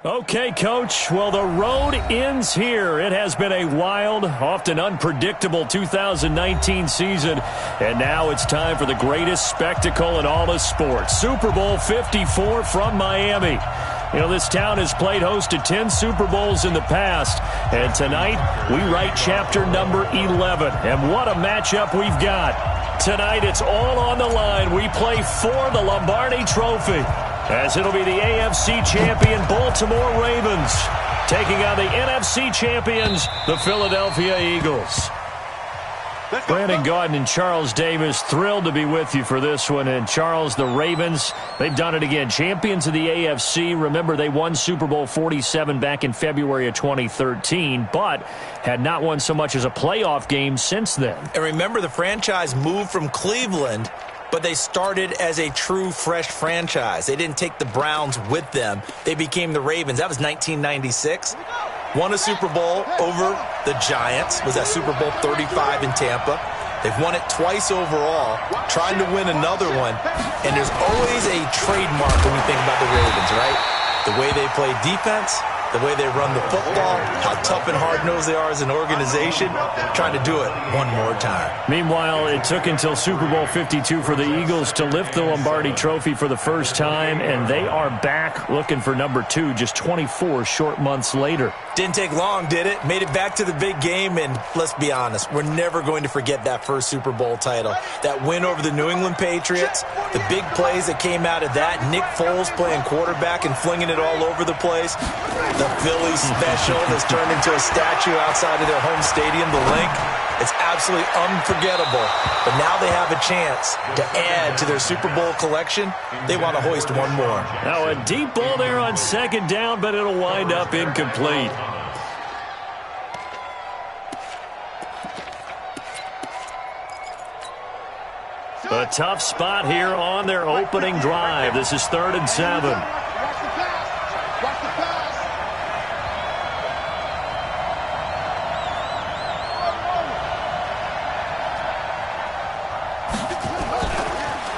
Okay, Coach. Well, the road ends here. It has been a wild, often unpredictable 2019 season, and now it's time for the greatest spectacle in all of sports. Super Bowl 54 from Miami. You know, this town has played host to 10 Super Bowls in the past, and tonight we write chapter number 11. And what a matchup we've got. Tonight it's all on the line. We play for the Lombardi Trophy, as it'll be the AFC champion Baltimore Ravens taking on the NFC champions, the Philadelphia Eagles. Brandon Gaudin and Charles Davis, thrilled to be with you for this one. And Charles, the Ravens, they've done it again. Champions of the AFC. Remember, they won Super Bowl 47 back in February of 2013, but had not won so much as a playoff game since then. And remember, the franchise moved from Cleveland, but they started as a true fresh franchise. They didn't take the Browns with them. They became the Ravens. That was 1996. Won a Super Bowl over the Giants. Was that Super Bowl 35 in Tampa. They've won it twice overall, trying to win another one. And there's always a trademark when we think about the Ravens, right? The way they play defense, the way they run the football, how tough and hard-nosed they are as an organization, trying to do it one more time. Meanwhile, it took until Super Bowl 52 for the Eagles to lift the Lombardi Trophy for the first time, and they are back looking for number 2 just 24 short months later. Didn't take long, did it? Made it back to the big game, and let's be honest, we're never going to forget that first Super Bowl title. That win over the New England Patriots, the big plays that came out of that, Nick Foles playing quarterback and flinging it all over the place, the Philly special that's turned into a statue outside of their home stadium, the Link. It's absolutely unforgettable. But now they have a chance to add to their Super Bowl collection. They want to hoist one more. Now a deep ball there on second down, but it'll wind up incomplete. A tough spot here on their opening drive. This is 3rd and 7.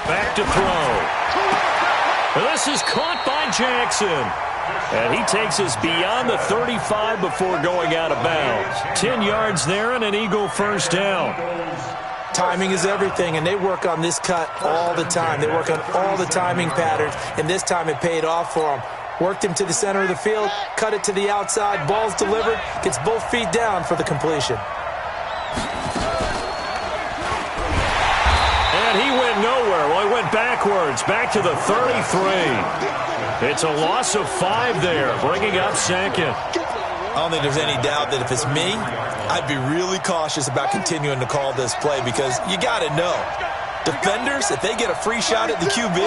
Back to throw. This is caught by Jackson. And he takes us beyond the 35 before going out of bounds. 10 yards there and an Eagle first down. Timing is everything, and they work on this cut all the time. They work on all the timing patterns, and this time it paid off for them. Worked him to the center of the field, cut it to the outside, ball's delivered, gets both feet down for the completion. And he went nowhere. Well, he went backwards, back to the 33. It's a loss of 5 there, bringing up second. I don't think there's any doubt that if it's me, I'd be really cautious about continuing to call this play because you got to know, defenders, if they get a free shot at the QB,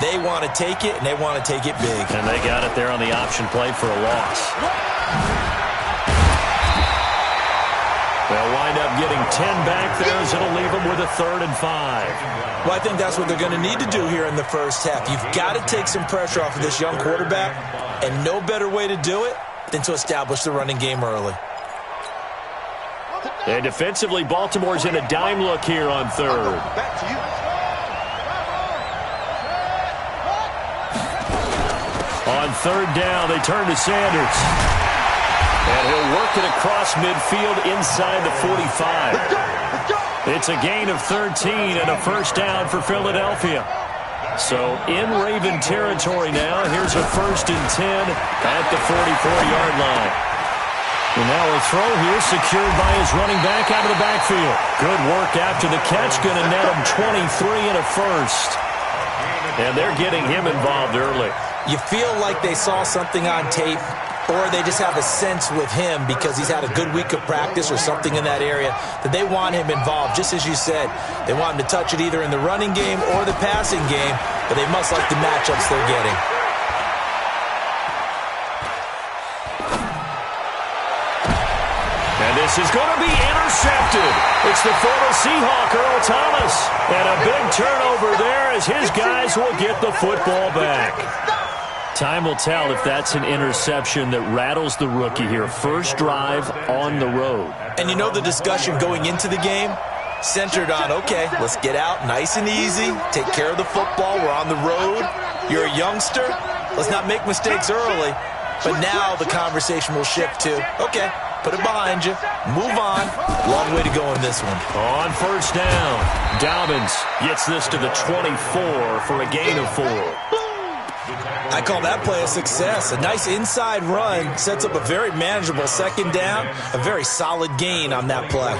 they want to take it, and they want to take it big. And they got it there on the option play for a loss. They'll wind up getting 10 back there, so it'll leave them with a 3rd and 5. Well, I think that's what they're going to need to do here in the first half. You've got to take some pressure off of this young quarterback, and no better way to do it than to establish the running game early. And defensively, Baltimore's in a dime look here on 3rd. On 3rd down, they turn to Sanders. And he'll work it across midfield inside the 45. It's a gain of 13 and a first down for Philadelphia. So in Raven territory now, here's a 1st and 10 at the 44-yard line. And now a throw here secured by his running back out of the backfield. Good work after the catch, going to net him 23 and a first. And they're getting him involved early. You feel like they saw something on tape, or they just have a sense with him because he's had a good week of practice or something in that area that they want him involved, just as you said. They want him to touch it either in the running game or the passing game, but they must like the matchups they're getting. And this is going to be intercepted. It's the former Seahawk, Earl Thomas. And a big turnover there as his guys will get the football back. Time will tell if that's an interception that rattles the rookie here. First drive on the road. And you know the discussion going into the game? Centered on, okay, let's get out nice and easy, take care of the football, we're on the road, you're a youngster, let's not make mistakes early. But now the conversation will shift to, okay, put it behind you, move on. Long way to go in this one. On first down, Dobbins gets this to the 24 for a gain of 4. I call that play a success. A nice inside run sets up a very manageable second down, a very solid gain on that play.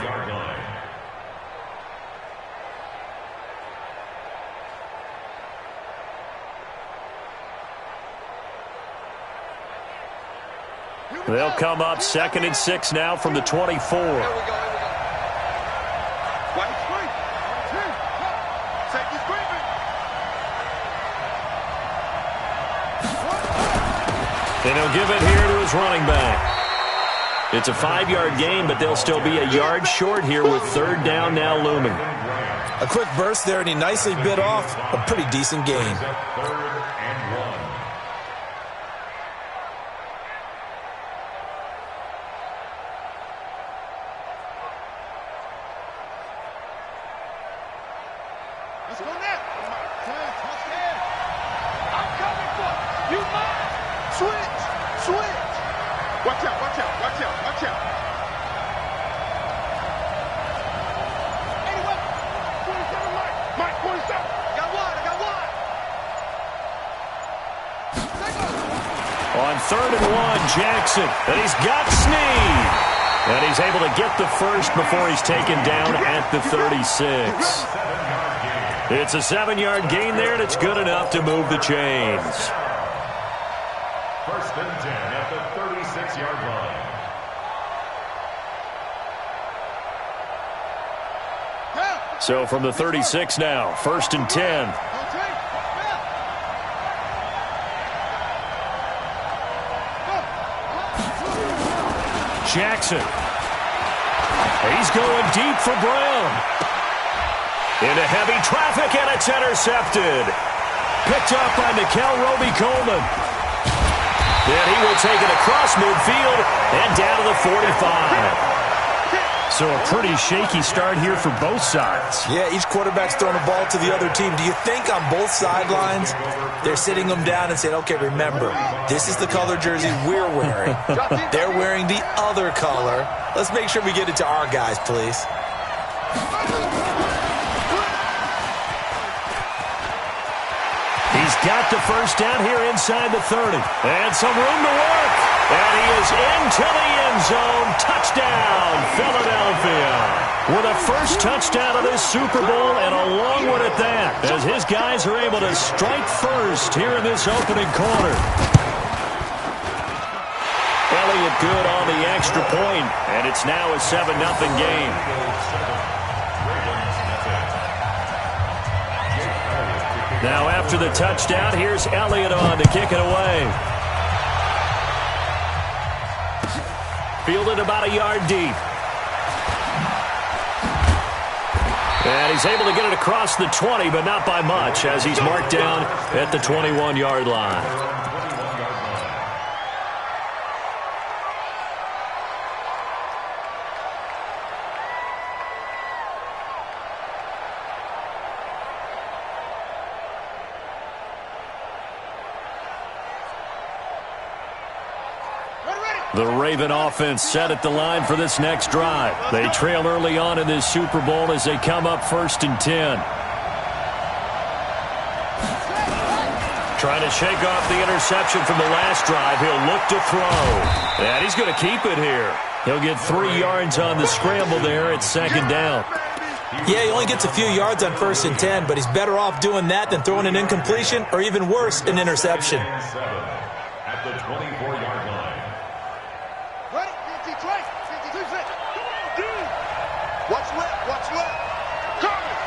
They'll come up 2nd and 6 now from the 24. And he'll give it here to his running back. It's a 5-yard gain, but they'll still be a yard short here with 3rd down now looming. A quick burst there, and he nicely bit off a pretty decent gain. On 3rd and 1, Jackson, and he's got Snead. And he's able to get the first before he's taken down at the 36. It's a 7-yard gain there, and it's good enough to move the chains. 1st and 10 at the 36-yard line. So from the 36 now, 1st and 10. Jackson. He's going deep for Brown. Into heavy traffic, and it's intercepted. Picked up by Nickel Roby-Coleman. And he will take it across midfield and down to the 45. So a pretty shaky start here for both sides. Yeah, each quarterback's throwing a ball to the other team. Do you think on both sidelines they're sitting them down and saying, okay, remember, this is the color jersey we're wearing. They're wearing the other color. Let's make sure we get it to our guys, please. He's got the first down here inside the 30. And some room to work. And he is into the end zone. Touchdown, Philadelphia. With a first touchdown of this Super Bowl, and a long one at that, as his guys are able to strike first here in this opening quarter. Elliott good on the extra point, and it's now a 7-0 game. Now after the touchdown, here's Elliott on to kick it away. Fielded about a yard deep. And he's able to get it across the 20, but not by much, as he's marked down at the 21-yard line. The Raven offense set at the line for this next drive. They trail early on in this Super Bowl as they come up 1st and 10. Trying to shake off the interception from the last drive. He'll look to throw. And he's going to keep it here. He'll get 3 yards on the scramble there at 2nd down. Yeah, he only gets a few yards on 1st and 10, but he's better off doing that than throwing an incompletion or even worse, an interception. At the 24-yard line. Watch left. Coming.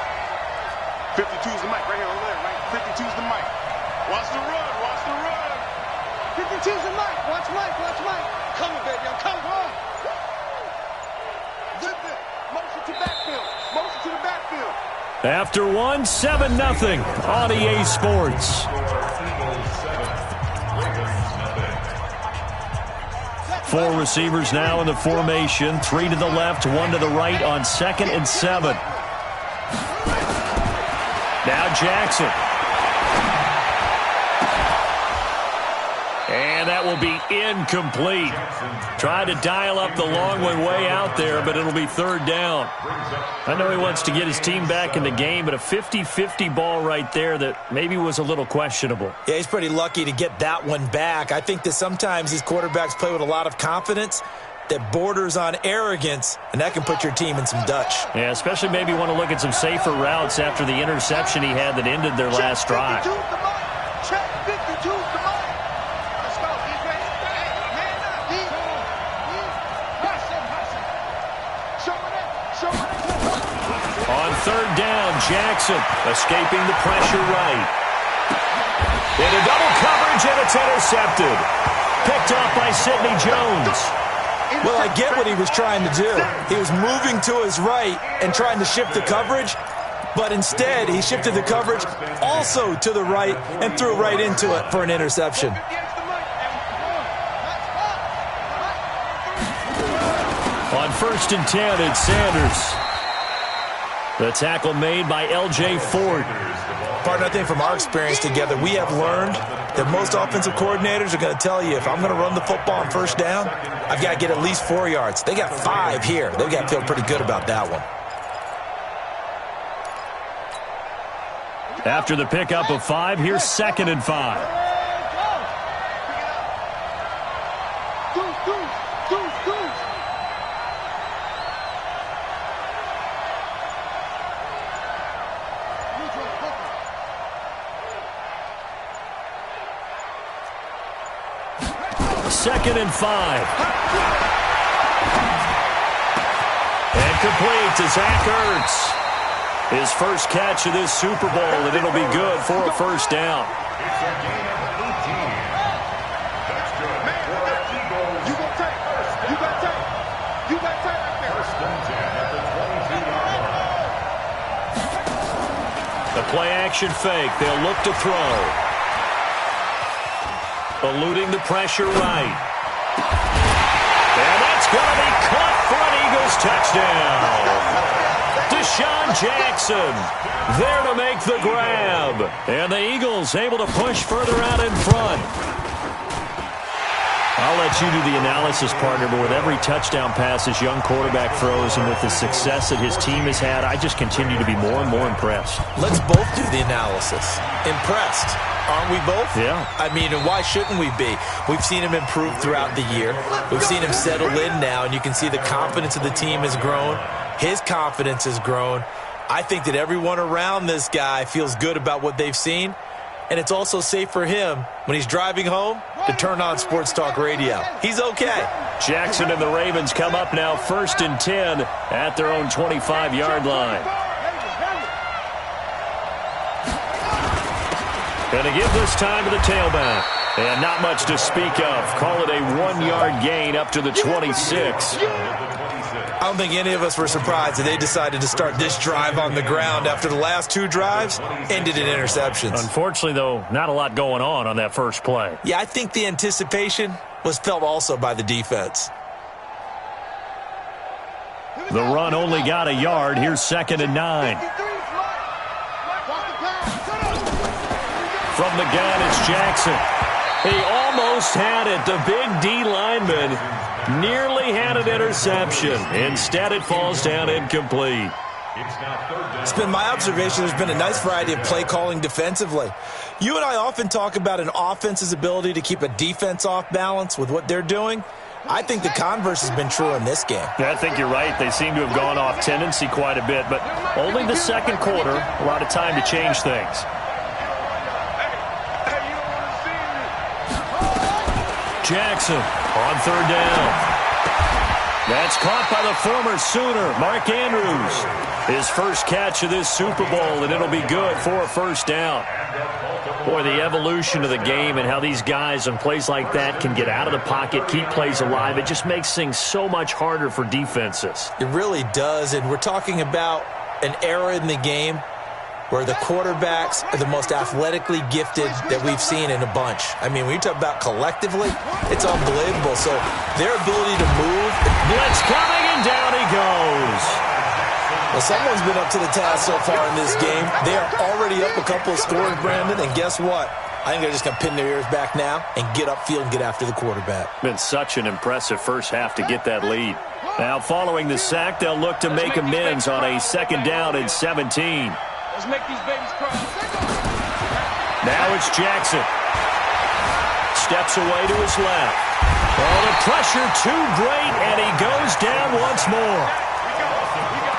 52's the mic right here on the left, right? 52's the mic. Watch the run. 52's the mic. Watch Mike. Coming, baby. I'm coming. Zip it. Motion to backfield. Motion to the backfield. After one, 7-0 on EA Sports. Four receivers now in the formation. 3 to the left, 1 to the right on 2nd and 7. Now Jackson. And that will be incomplete. Tried to dial up the long one way out there, but it'll be third down. I know he wants to get his team back in the game, but a 50-50 ball right there that maybe was a little questionable. Yeah, he's pretty lucky to get that one back. I think that sometimes these quarterbacks play with a lot of confidence that borders on arrogance, and that can put your team in some Dutch. Yeah, especially maybe want to look at some safer routes after the interception he had that ended their last drive. Check 52 's the money. Let's go, defense. Man up, On third down, Jackson escaping the pressure right. Into double coverage, and it's intercepted. Picked off by Sidney Jones. Well, I get what he was trying to do. He was moving to his right and trying to shift the coverage, but instead he shifted the coverage also to the right and threw right into it for an interception. On 1st and 10, it's Sanders. The tackle made by L.J. Ford. Partner, I think from our experience together, we have learned that most offensive coordinators are going to tell you, if I'm going to run the football on first down, I've got to get at least 4 yards. They got 5 here. They've got to feel pretty good about that one. After the pickup of 5, here's 2nd and 5. Second and 5. And complete to Zach Ertz. His first catch of this Super Bowl, and it'll be good for a first down. It's a gain of 18. That's good. For our Eagles. You got take. You got take. You got take right there. First and 10 at the 22-yard line. The play-action fake. They'll look to throw. Eluding the pressure right. And that's going to be caught for an Eagles touchdown. Deshaun Jackson there to make the grab. And the Eagles able to push further out in front. I'll let you do the analysis, partner, but with every touchdown pass this young quarterback throws and with the success that his team has had, I just continue to be more and more impressed. Let's both do the analysis. Impressed. Aren't we both? Yeah. I mean, and why shouldn't we be? We've seen him improve throughout the year. We've seen him settle in now, and you can see the confidence of the team has grown. His confidence has grown. I think that everyone around this guy feels good about what they've seen, and it's also safe for him when he's driving home to turn on Sports Talk Radio. He's okay. Jackson and the Ravens come up now 1st and 10 at their own 25-yard line. Going to give this time to the tailback. And not much to speak of. Call it a 1-yard gain up to the 26. I don't think any of us were surprised that they decided to start this drive on the ground after the last 2 drives ended in interceptions. Unfortunately, though, not a lot going on that first play. Yeah, I think the anticipation was felt also by the defense. The run only got a yard. Here's 2nd and 9. From the gun, it's Jackson. He almost had it. The big D lineman nearly had an interception. Instead, it falls down incomplete. It's been my observation there's been a nice variety of play calling defensively. You and I often talk about an offense's ability to keep a defense off balance with what they're doing. I think the converse has been true in this game. Yeah, I think you're right. They seem to have gone off tendency quite a bit, but only the second quarter, a lot of time to change things. Jackson on 3rd down. That's caught by the former Sooner, Mark Andrews. His first catch of this Super Bowl, and it'll be good for a first down. Boy, the evolution of the game and how these guys on plays like that can get out of the pocket, keep plays alive, it just makes things so much harder for defenses. It really does, and we're talking about an era in the game where the quarterbacks are the most athletically gifted that we've seen in a bunch. I mean, when you talk about collectively, it's unbelievable. So their ability to move. Blitz coming, and down he goes. Well, someone's been up to the task so far in this game. They are already up a couple of scores, Brandon, and guess what? I think they're just going to pin their ears back now and get upfield and get after the quarterback. Been such an impressive first half to get that lead. Now, following the sack, they'll look to make amends on a 2nd down and 17. Let's make these babies cry. Now it's Jackson. Steps away to his left. Oh, the pressure too great, and he goes down once more.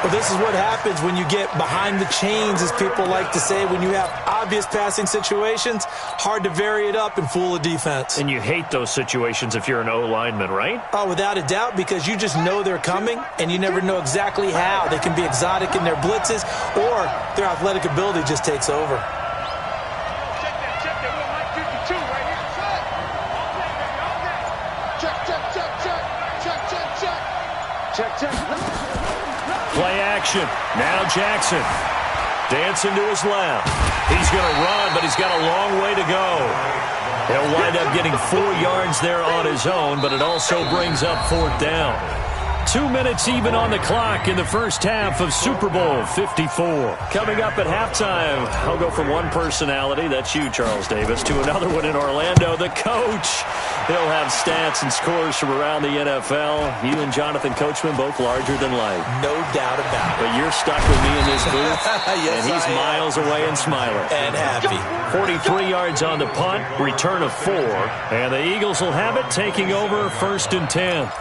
Well, this is what happens when you get behind the chains, as people like to say. When you have obvious passing situations, hard to vary it up and fool a defense. And you hate those situations if you're an O-lineman, right? Oh, without a doubt, because you just know they're coming, and you never know exactly how. They can be exotic in their blitzes, or their athletic ability just takes over. Check that. We're like 52 right here. Check. Play action. Now Jackson. Dancing to his left. He's going to run, but he's got a long way to go. He'll wind up getting 4 yards there on his own, but it also brings up 4th down. 2 minutes even on the clock in the first half of Super Bowl 54. Coming up at halftime, I'll go from one personality, that's you, Charles Davis, to another one in Orlando, the coach. He'll have stats and scores from around the NFL. You and Jonathan Coachman, both larger than life. No doubt about it. But you're stuck with me in this booth, Yes, and he's miles away and smiling. And happy. 43 yards on the punt, return of 4, and the Eagles will have it, taking over 1st and 10.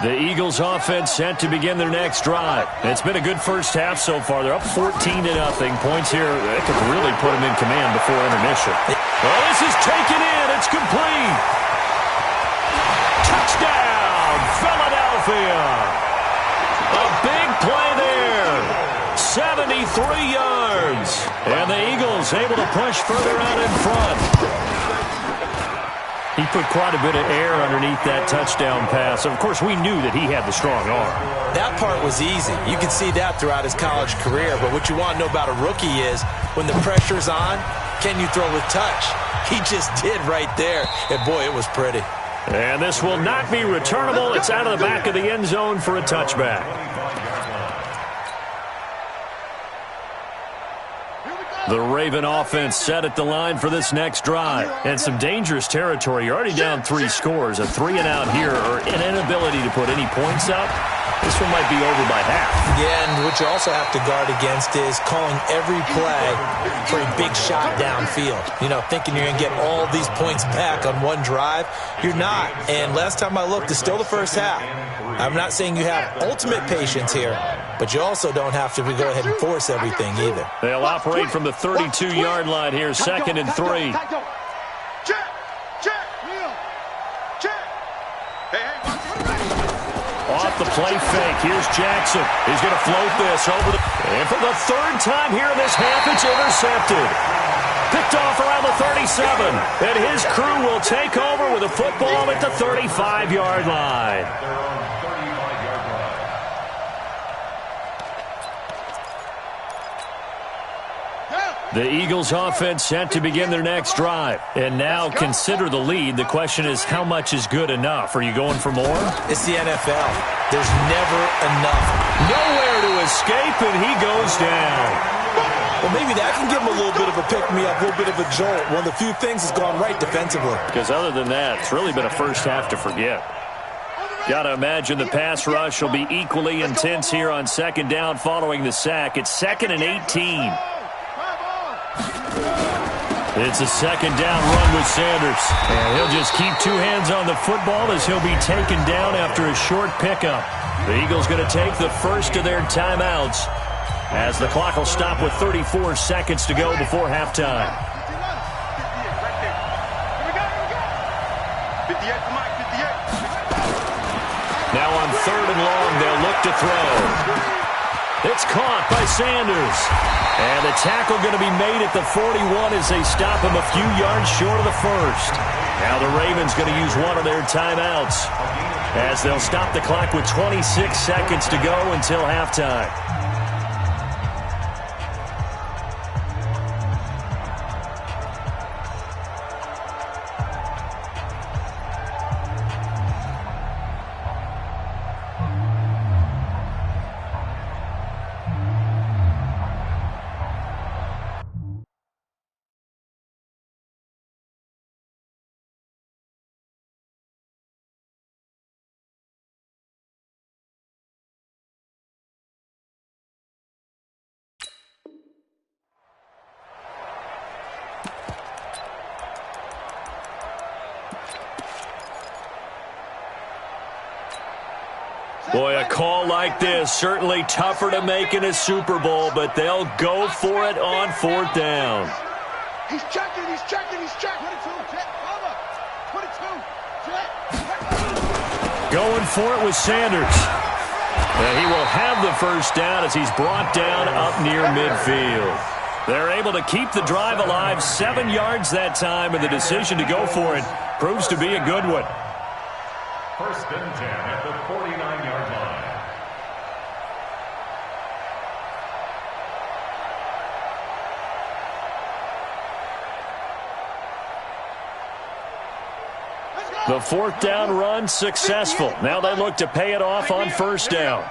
The Eagles offense set to begin their next drive. It's been a good first half so far. They're up 14-0. Points here, they could really put them in command before intermission. Well, this is taken in. It's complete. Touchdown, Philadelphia. A big play there. 73 yards. And the Eagles able to push further out in front. He put quite a bit of air underneath that touchdown pass. Of course, we knew that he had the strong arm. That part was easy. You can see that throughout his college career. But what you want to know about a rookie is when the pressure's on, can you throw with touch? He just did right there. And, boy, it was pretty. And this will not be returnable. It's out of the back of the end zone for a touchback. The Raven offense set at the line for this next drive. And some dangerous territory. You're already down 3 scores. A 3-and-out here or an inability to put any points up. This one might be over by half. Yeah, and what you also have to guard against is calling every play for a big shot downfield. You know, thinking you're going to get all these points back on one drive. You're not. And last time I looked, it's still the first half. I'm not saying you have ultimate patience here, but you also don't have to go ahead and force everything either. They'll operate from the 32-yard line here, 2nd and 3. Off the play fake, here's Jackson. He's going to float this over the... And for the 3rd time here in this half, it's intercepted. Picked off around the 37. And his crew will take over with a football at the 35-yard line. The Eagles offense set to begin their next drive. And now consider the lead. The question is, how much is good enough? Are you going for more? It's the NFL. There's never enough. Nowhere to escape, and he goes down. Well, maybe that can give him a little bit of a pick-me-up, a little bit of a jolt. One of the few things that's gone right defensively. Because other than that, it's really been a first half to forget. Got to imagine the pass rush will be equally intense here on 2nd down following the sack. It's 2nd and 18. It's a 2nd down run with Sanders. And he'll just keep 2 hands on the football as he'll be taken down after a short pickup. The Eagles going to take the first of their timeouts as the clock will stop with 34 seconds to go before halftime. Now on 3rd and long, they'll look to throw. It's caught by Sanders. And the tackle going to be made at the 41 as they stop him a few yards short of the first. Now the Ravens going to use one of their timeouts as they'll stop the clock with 26 seconds to go until halftime. a call like this, certainly tougher to make in a Super Bowl, but they'll go for it on 4th down. He's checking, he's checking, he's checking. 22, check, over. 22, check. Going for it with Sanders. And he will have the first down as he's brought down up near midfield. They're able to keep the drive alive, 7 yards that time, and the decision to go for it proves to be a good one. 1st and 10 at the 49-yard line. The 4th down run successful. Now they look to pay it off on 1st down.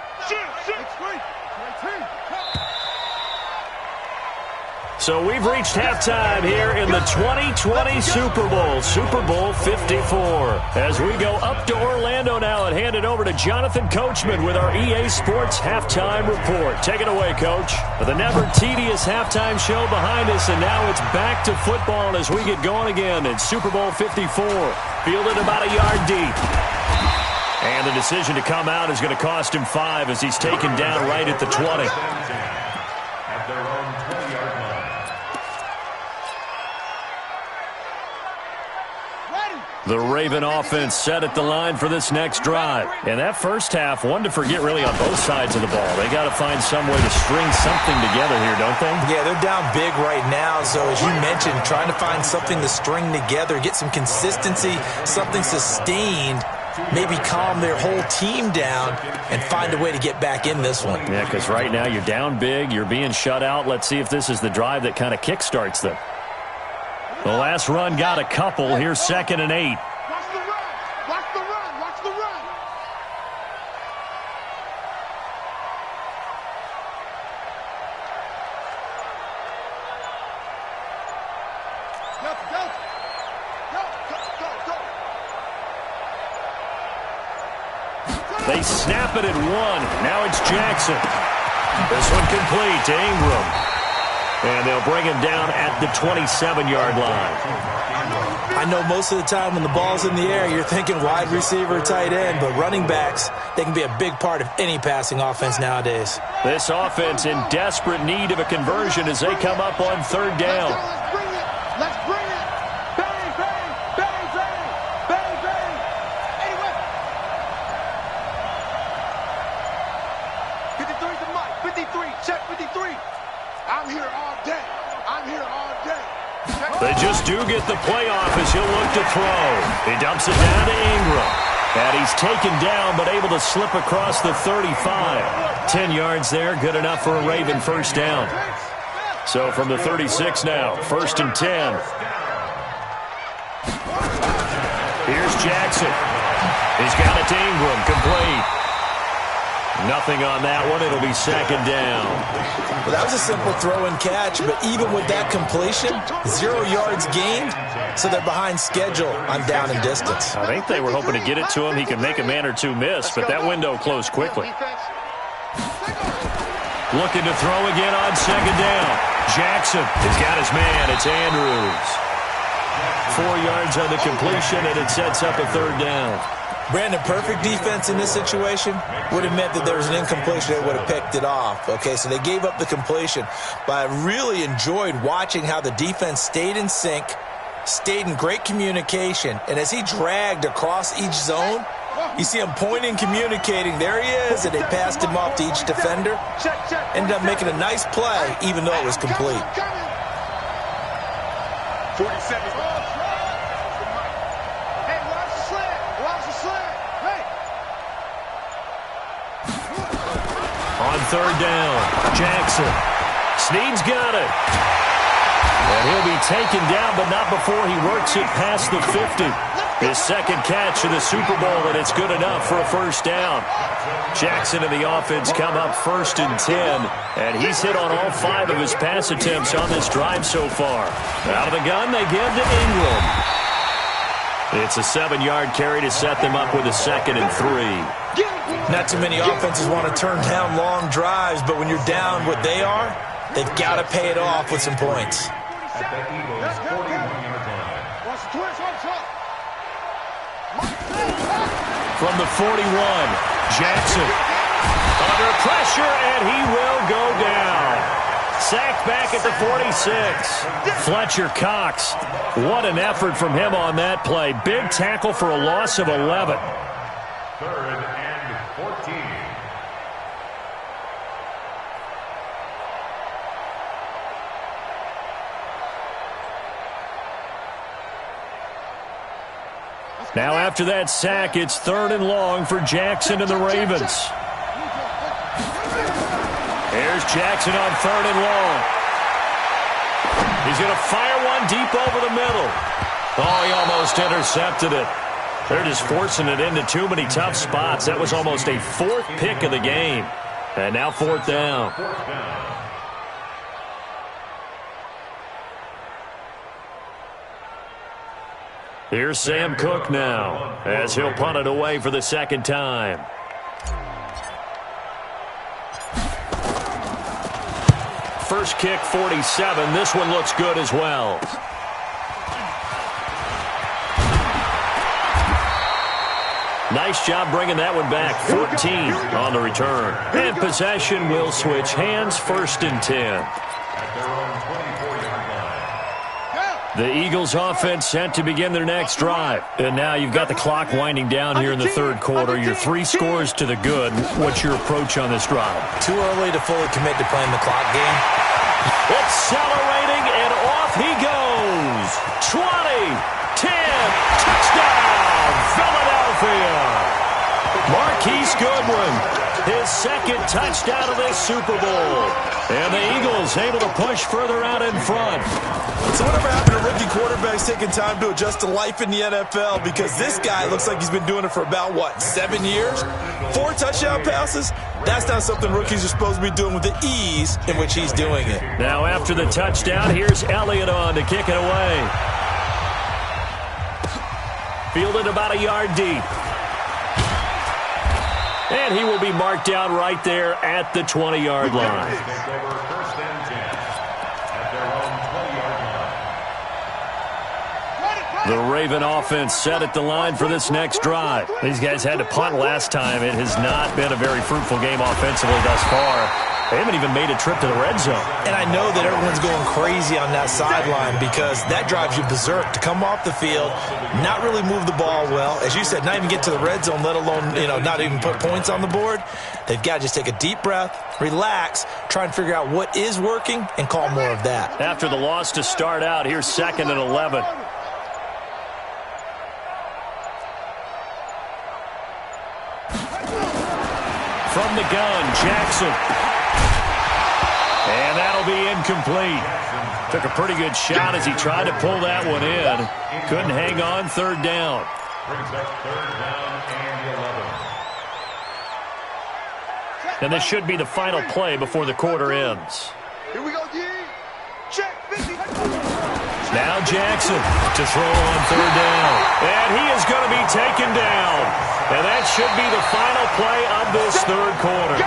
So we've reached halftime here in the 2020 Super Bowl, Super Bowl 54. As we go up to Orlando now and hand it over to Jonathan Coachman with our EA Sports Halftime Report. Take it away, Coach. The never tedious halftime show behind us, and now it's back to football as we get going again in Super Bowl 54. Fielded about a yard deep. And the decision to come out is going to cost him 5 as he's taken down right at the 20. At their own 20-yard line. The Raven offense set at the line for this next drive. And that first half, one to forget really on both sides of the ball. They got to find some way to string something together here, don't they? Yeah, they're down big right now. So as you mentioned, trying to find something to string together, get some consistency, something sustained, maybe calm their whole team down and find a way to get back in this one. Yeah, because right now you're down big, you're being shut out. Let's see if this is the drive that kind of kickstarts them. The last run got a couple. Here's 2nd and 8. Watch the run. Watch the run. Watch the run. Go. They snap it at 1. Now it's Jackson. This one complete to Ingram. And they'll bring him down at the 27-yard line. I know most of the time when the ball's in the air, you're thinking wide receiver, tight end, but running backs, they can be a big part of any passing offense nowadays. This offense in desperate need of a conversion as they come up on 3rd down. Let's bring it. Let's bring it. Bang, bang, bang, bang, bang, bang. Anyway. 53 to Mike. 53. Check 53. I'm here all day. I'm here all day. They just do get the playoff as he'll look to throw. He dumps it down to Ingram. And he's taken down but able to slip across the 35. 10 yards there, good enough for a Raven first down. So from the 36 now, 1st and 10. Here's Jackson. He's got it to Ingram, complete. Nothing on that one. It'll be 2nd down. Well, that was a simple throw and catch, but even with that completion, 0 yards gained, so they're behind schedule on down and distance. I think they were hoping to get it to him. He could make a man or two miss, but that window closed quickly. Looking to throw again on 2nd down. Jackson has got his man. It's Andrews. 4 yards on the completion, and it sets up a 3rd down. Brandon, perfect defense in this situation would have meant that there was an incompletion. They would have picked it off. Okay, so they gave up the completion. But I really enjoyed watching how the defense stayed in sync, stayed in great communication, and as he dragged across each zone, you see him pointing, communicating. There he is, and they passed him off to each defender. Ended up making a nice play, even though it was complete. 47. On 3rd down, Jackson. Snead's got it. And he'll be taken down, but not before he works it past the 50. His 2nd catch of the Super Bowl, and it's good enough for a first down. Jackson and the offense come up 1st and 10, and he's hit on all 5 of his pass attempts on this drive so far. Out of the gun, they give to Ingram. It's a 7-yard carry to set them up with a 2nd and 3. Not too many offenses want to turn down long drives, but when you're down what they are, they've got to pay it off with some points. At the Eagles' 41-yard line. From the 41, Jackson. Under pressure, and he will go down. Sacked back at the 46. Fletcher Cox. What an effort from him on that play. Big tackle for a loss of 11. 3rd and 14. Now after that sack, it's 3rd and long for Jackson and the Ravens. Here's Jackson on 3rd and long. He's going to fire one deep over the middle. Oh, he almost intercepted it. They're just forcing it into too many tough spots. That was almost a 4th pick of the game. And now 4th down. Here's Sam Cook now, as he'll punt it away for the 2nd time. First kick, 47. This one looks good as well. Nice job bringing that one back. 14 on the return. And possession will switch hands. 1st and 10. The Eagles offense set to begin their next drive. And now you've got the clock winding down here in the 3rd quarter. You're 3 scores to the good. What's your approach on this drive? Too early to fully commit to playing the clock game. Accelerating, and off he goes. 20, 10, touchdown, Philadelphia. Marquise Goodwin, his 2nd touchdown of this Super Bowl. And the Eagles able to push further out in front. So whatever happened to rookie quarterbacks taking time to adjust to life in the NFL? Because this guy looks like he's been doing it for about, 7 years? 4 touchdown passes? That's not something rookies are supposed to be doing with the ease in which he's doing it. Now after the touchdown, here's Elliott on to kick it away. Fielded about a yard deep. And he will be marked down right there at the 20-yard line. The Raven offense set at the line for this next drive. These guys had to punt last time. It has not been a very fruitful game offensively thus far. They haven't even made a trip to the red zone. And I know that everyone's going crazy on that sideline because that drives you berserk to come off the field, not really move the ball well. As you said, not even get to the red zone, let alone, not even put points on the board. They've got to just take a deep breath, relax, try and figure out what is working, and call more of that. After the loss to start out, here's 2nd and 11. From the gun, Jackson. And that'll be incomplete. Took a pretty good shot as he tried to pull that one in. Couldn't hang on. 3rd down. Brings up 3rd down and 11. And this should be the final play before the quarter ends. Here we go, D. Check 50. Now Jackson to throw on 3rd down. And he is going to be taken down. And that should be the final play of this 3rd quarter.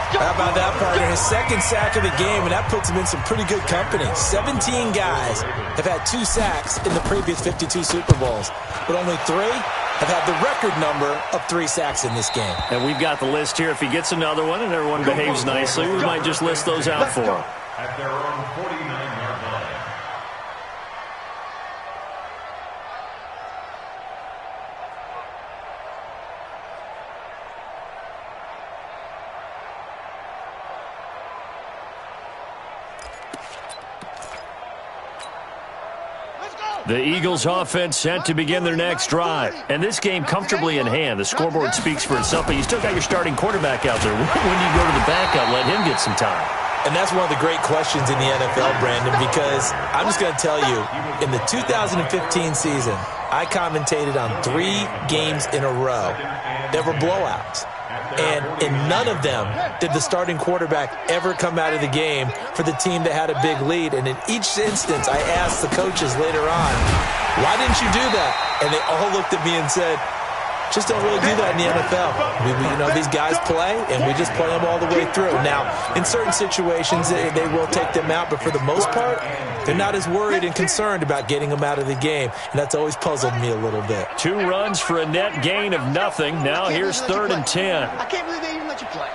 How about that, partner? His 2nd sack of the game, and that puts him in some pretty good company. 17 guys have had 2 sacks in the previous 52 Super Bowls, but only 3 have had the record number of 3 sacks in this game. And we've got the list here. If he gets another one and everyone behaves nicely, we might just list those out for him. At their own 49-yard line. The Eagles offense set to begin their next drive. And this game comfortably in hand. The scoreboard speaks for itself, but you still got your starting quarterback out there. When do you go to the backup, let him get some time? And that's one of the great questions in the NFL, Brandon, because I'm just going to tell you, in the 2015 season, I commentated on 3 games in a row that were blowouts. And in none of them did the starting quarterback ever come out of the game for the team that had a big lead. And in each instance, I asked the coaches later on, why didn't you do that? And they all looked at me and said, just don't really do that in the NFL. These guys play, and we just play them all the way through. Now, in certain situations, they will take them out, but for the most part, they're not as worried and concerned about getting them out of the game, and that's always puzzled me a little bit. 2 runs for a net gain of nothing. Now here's 3rd and 10. I can't believe they even What's your play?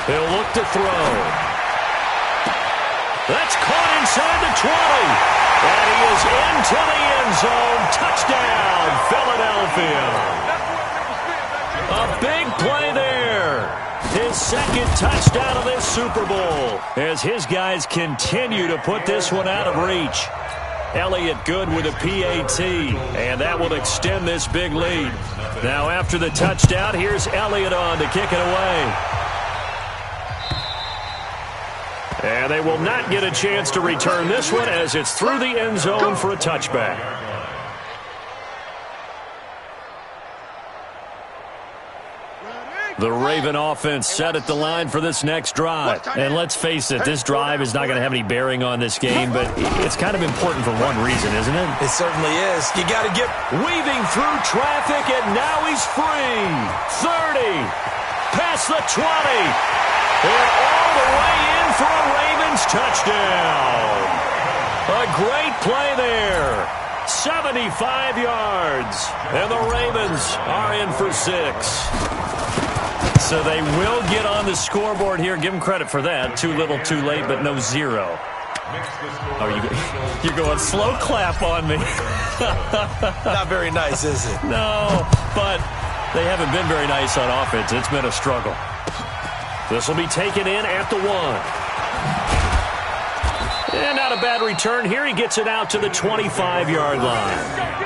He'll look to throw. That's caught inside the 20. And he is into the end zone. Touchdown, Philadelphia. A big play there. His second touchdown of this Super Bowl as his guys continue to put this one out of reach. Elliott good with a PAT, and that will extend this big lead. Now after the touchdown, here's Elliott on to kick it away. And they will not get a chance to return this one as it's through the end zone for a touchback. The Raven offense set at the line for this next drive. And let's face it, this drive is not going to have any bearing on this game, but it's kind of important for one reason, isn't it? It certainly is. You got to get weaving through traffic, and now he's free. 30, past the 20, and all the way in for a Ravens touchdown. A great play there. 75 yards, and the Ravens are in for 6. So they will get on the scoreboard here. Give them credit for that. Too little, too late, but no 0. Oh, you're going slow clap on me. not very nice, is it? No, but they haven't been very nice on offense. It's been a struggle. This will be taken in at the 1. And not a bad return here. He gets it out to the 25-yard line.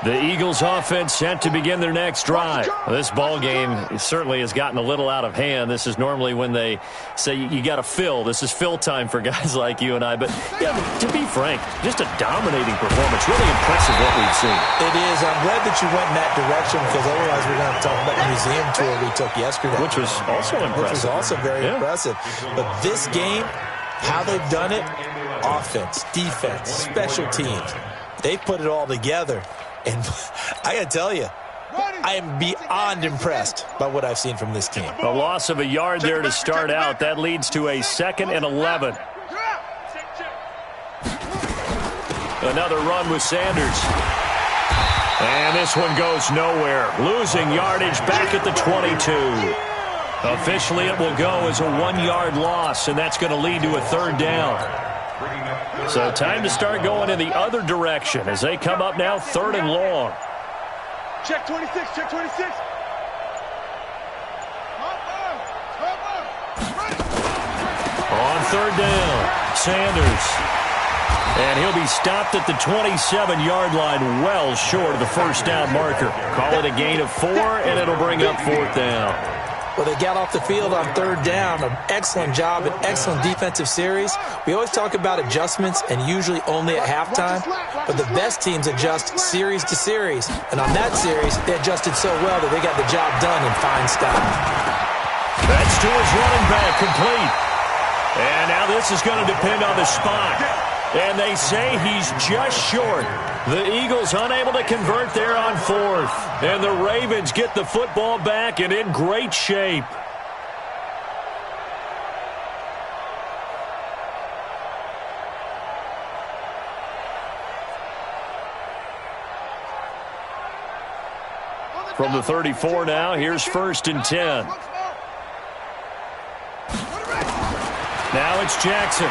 The Eagles offense set to begin their next drive. This ball game certainly has gotten a little out of hand. This is normally when they say you got to fill. This is fill time for guys like you and I. But yeah, to be frank, just a dominating performance. Really impressive what we've seen. It is. I'm glad that you went in that direction because otherwise we're going to talk about the museum tour we took yesterday. Which was also impressive. Which was also very impressive. But this game, how they've done it, offense, defense, special teams, they put it all together. And I got to tell you, I am beyond impressed by what I've seen from this team. A loss of a yard there to start out. That leads to a 2nd and 11. Another run with Sanders. And this one goes nowhere. Losing yardage back at the 22. Officially, it will go as a 1-yard loss, and that's going to lead to a 3rd down. So time to start going in the other direction as they come up now 3rd and long. Check 26, check 26. On 3rd down, Sanders. And he'll be stopped at the 27-yard line, well short of the 1st down marker. Call it a gain of 4, and it'll bring up 4th down. Well, they got off the field on 3rd down. An excellent job, an excellent defensive series. We always talk about adjustments and usually only at halftime, but the best teams adjust series to series. And on that series, they adjusted so well that they got the job done in fine style. That's to his running back, complete. And now this is going to depend on the spot. And they say he's just short. The Eagles unable to convert there on 4th. And the Ravens get the football back and in great shape. From the 34 now, here's 1st and 10. Now it's Jackson.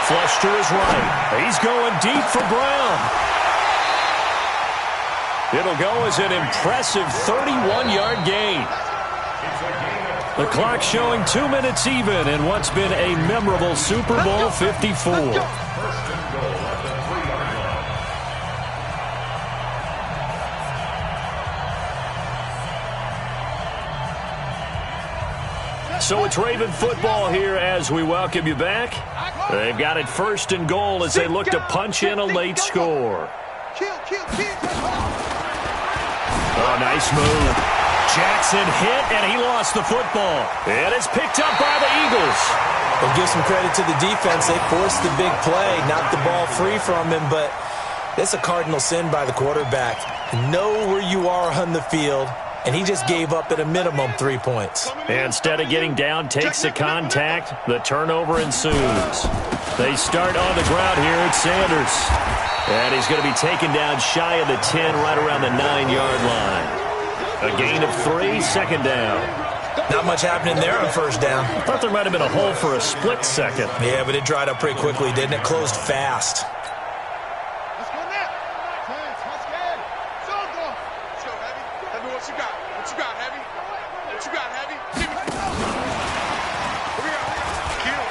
Flush to his right. He's going deep for Brown. It'll go as an impressive 31-yard gain. The clock showing 2 minutes even in what's been a memorable Super Bowl 54. So it's Raven football here as we welcome you back. They've got it 1st and goal as they look to punch in a late score. Oh, nice move. Jackson hit, and he lost the football. And it's picked up by the Eagles. And give some credit to the defense. They forced the big play, knocked the ball free from him, but it's a cardinal sin by the quarterback. Know where you are on the field and he just gave up at a minimum 3 points. Instead of getting down, takes the contact. The turnover ensues. They start on the ground here at Sanders. And he's going to be taken down shy of the 10, right around the 9-yard line. A gain of 3, second down. Not much happening there on first down. I thought there might have been a hole for a split second. Yeah, but it dried up pretty quickly, didn't it? Closed fast. Let's go now. Let's go, Heavy. Tell me what you got. What you got, Heavy? What you got, Heavy? Give me. Kill.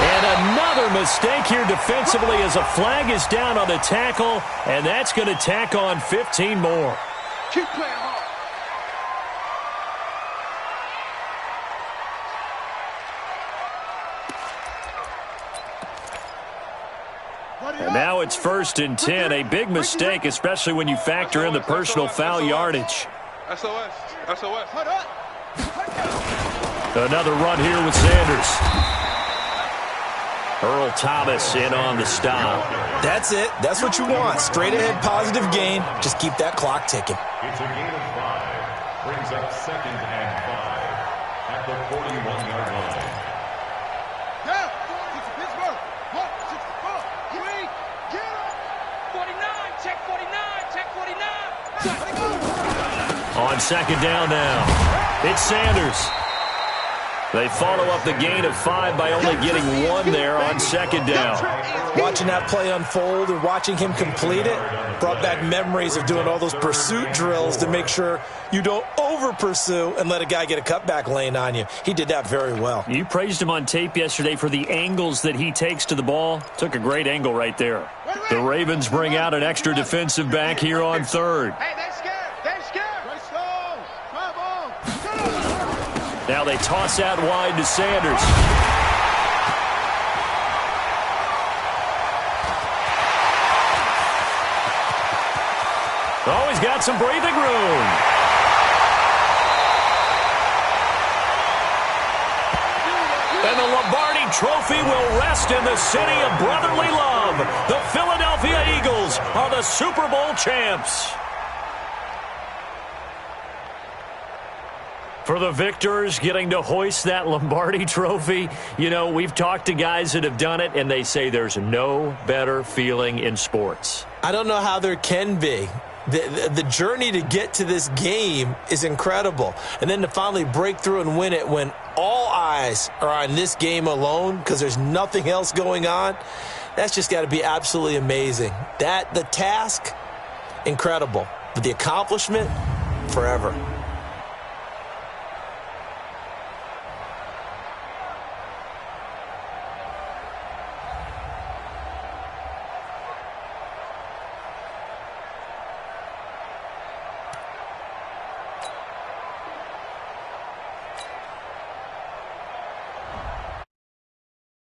And another mistake here defensively as a flag is down on the tackle, and that's going to tack on 15 more. Keep playing hard. And now it's 1st and 10. A big mistake, especially when you factor in the personal foul yardage. SOS. Another run here with Sanders. Earl Thomas in on the stop. That's it. That's what you want. Straight ahead, positive gain. Just keep that clock ticking. It's a gain of 5. Brings up 2nd and 5 at the 41-yard line. Yeah. It's Pittsburgh. 1, 6, 4, 3. Get up. 49. Check 49. Check 49. On second down now, it's Sanders. They follow up the gain of 5 by only getting 1 there on second down. Watching that play unfold and watching him complete it brought back memories of doing all those pursuit drills to make sure you don't over-pursue and let a guy get a cutback lane on you. He did that very well. You praised him on tape yesterday for the angles that he takes to the ball. Took a great angle right there. The Ravens bring out an extra defensive back here on 3rd. Hey, they're scared. Now they toss out wide to Sanders. Oh, he's got some breathing room. And the Lombardi Trophy will rest in the city of brotherly love. The Philadelphia Eagles are the Super Bowl champs. For the victors getting to hoist that Lombardi Trophy, you know, we've talked to guys that have done it, and they say there's no better feeling in sports. I don't know how there can be. The journey to get to this game is incredible. And then to finally break through and win it when all eyes are on this game alone because there's nothing else going on, that's just got to be absolutely amazing. The task, incredible. But the accomplishment, forever.